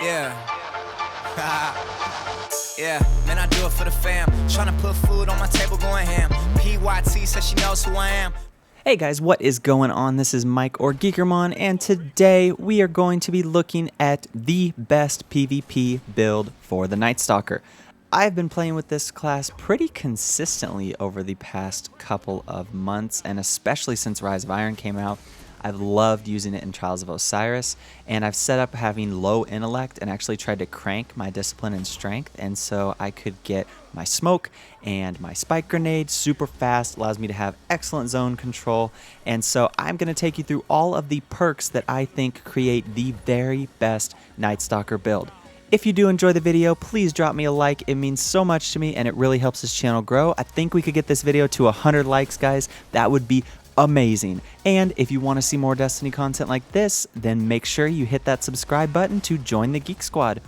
Yeah. Yeah, man, I do it for the fam. Tryna put food on my table, going ham. PYT says she knows who I am. Hey guys, what is going on? This is Mike or Geekermon, and today we are going to be looking at the best PvP build for the NIGHTSTALKER. I've been playing with this class pretty consistently over the past couple of months, and especially since Rise of Iron came out. I've loved using it in Trials of Osiris, and I've set up having low intellect and actually tried to crank my discipline and strength, and so I could get my smoke and my spike grenade super fast, allows me to have excellent zone control, and so I'm going to take you through all of the perks that I think create the very best NIGHTSTALKER build. If you do enjoy the video, please drop me a like. It means so much to me, and it really helps this channel grow. I think we could get this video to 100 likes, guys. That would be amazing. And if you want to see more Destiny content like this, then make sure you hit that subscribe button to join the Geek Squad.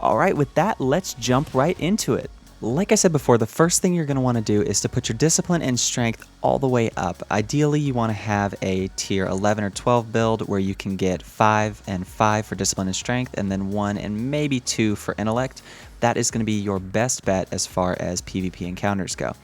Alright, with that, let's jump right into it. Like I said before, the first thing you're going to want to do is to put your discipline and strength all the way up. Ideally, you want to have a tier 11 or 12 build where you can get 5 and 5 for discipline and strength, and then 1 and maybe 2 for intellect. That is going to be your best bet as far as PvP encounters go.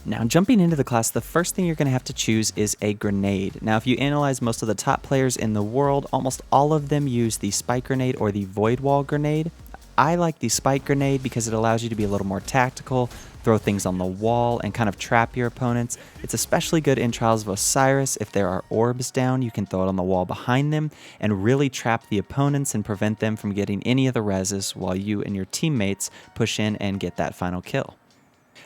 Now, jumping into the class, the first thing you're going to have to choose is a grenade. Now, if you analyze most of the top players in the world, almost all of them use the spike grenade or the void wall grenade. I like the spike grenade because it allows you to be a little more tactical, throw things on the wall, and kind of trap your opponents. It's especially good in Trials of Osiris. If there are orbs down, you can throw it on the wall behind them and really trap the opponents and prevent them from getting any of the reses while you and your teammates push in and get that final kill.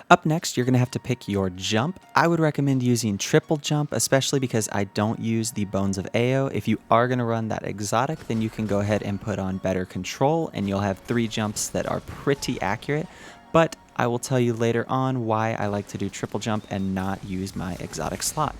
Up next, you're going to have to pick your jump. I would recommend using triple jump, especially because I don't use the Bones of Ao. If you are going to run that exotic, then you can go ahead and put on better control, and you'll have 3 jumps that are pretty accurate. But I will tell you later on why I like to do triple jump and not use my exotic slot.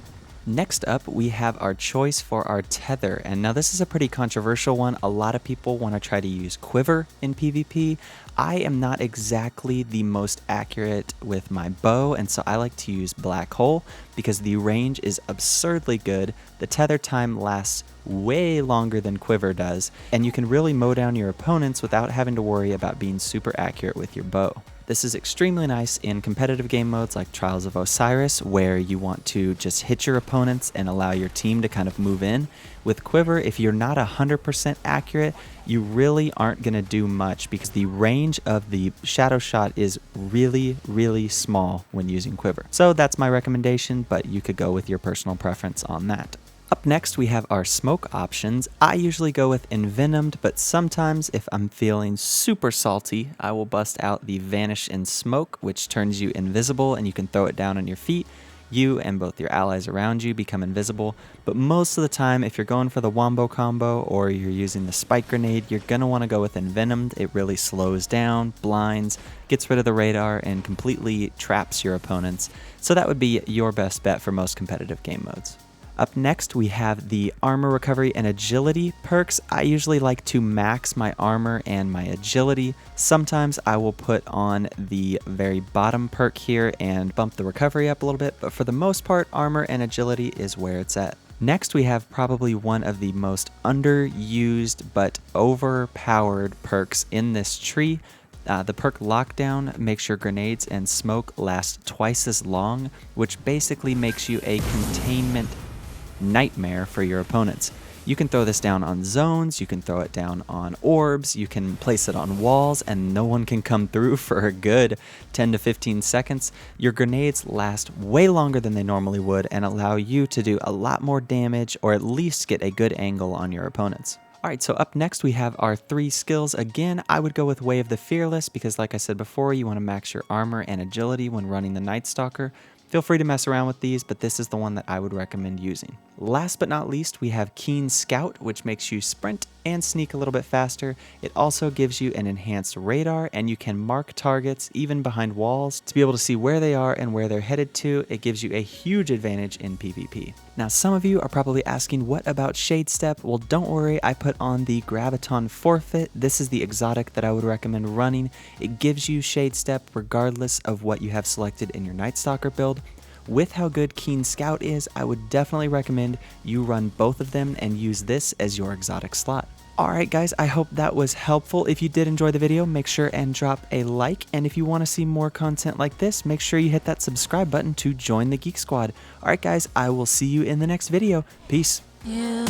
Next up, we have our choice for our tether, and now this is a pretty controversial one. A lot of people want to try to use quiver in PvP. I am not exactly the most accurate with my bow, and so I like to use black hole because the range is absurdly good. The tether time lasts way longer than quiver does, and you can really mow down your opponents without having to worry about being super accurate with your bow. This is extremely nice in competitive game modes like Trials of Osiris, where you want to just hit your opponents and allow your team to kind of move in. With Quiver, if you're not 100% accurate, you really aren't going to do much because the range of the shadow shot is really, really small when using Quiver. So that's my recommendation, but you could go with your personal preference on that. Up next, we have our smoke options. I usually go with Envenomed, but sometimes if I'm feeling super salty, I will bust out the Vanish in Smoke, which turns you invisible and you can throw it down on your feet. You and both your allies around you become invisible, but most of the time, if you're going for the Wombo combo or you're using the spike grenade, you're going to want to go with Envenomed. It really slows down, blinds, gets rid of the radar, and completely traps your opponents. So that would be your best bet for most competitive game modes. Up next, we have the armor recovery and agility perks. I usually like to max my armor and my agility. Sometimes I will put on the very bottom perk here and bump the recovery up a little bit, but for the most part, armor and agility is where it's at. Next, we have probably one of the most underused but overpowered perks in this tree. The perk Lockdown makes your grenades and smoke last twice as long, which basically makes you a containment nightmare for your opponents. You can throw this down on zones, you can throw it down on orbs, you can place it on walls, and no one can come through for a good 10 to 15 seconds. Your grenades last way longer than they normally would and allow you to do a lot more damage or at least get a good angle on your opponents. Alright, so up next we have our 3 skills. Again, I would go with Way of the Fearless because like I said before, you want to max your armor and agility when running the NIGHTSTALKER. Feel free to mess around with these, but this is the one that I would recommend using. Last but not least, we have Keen Scout, which makes you sprint and sneak a little bit faster. It also gives you an enhanced radar, and you can mark targets even behind walls to be able to see where they are and where they're headed to. It gives you a huge advantage in PvP. Now, some of you are probably asking, what about Shade Step? Well, don't worry, I put on the Graviton Forfeit. This is the exotic that I would recommend running. It gives you Shade Step regardless of what you have selected in your NIGHTSTALKER build. With how good Keen Scout is, I would definitely recommend you run both of them and use this as your exotic slot. Alright guys, I hope that was helpful. If you did enjoy the video, make sure and drop a like. And if you want to see more content like this, make sure you hit that subscribe button to join the Geek Squad. Alright guys, I will see you in the next video. Peace. Yeah.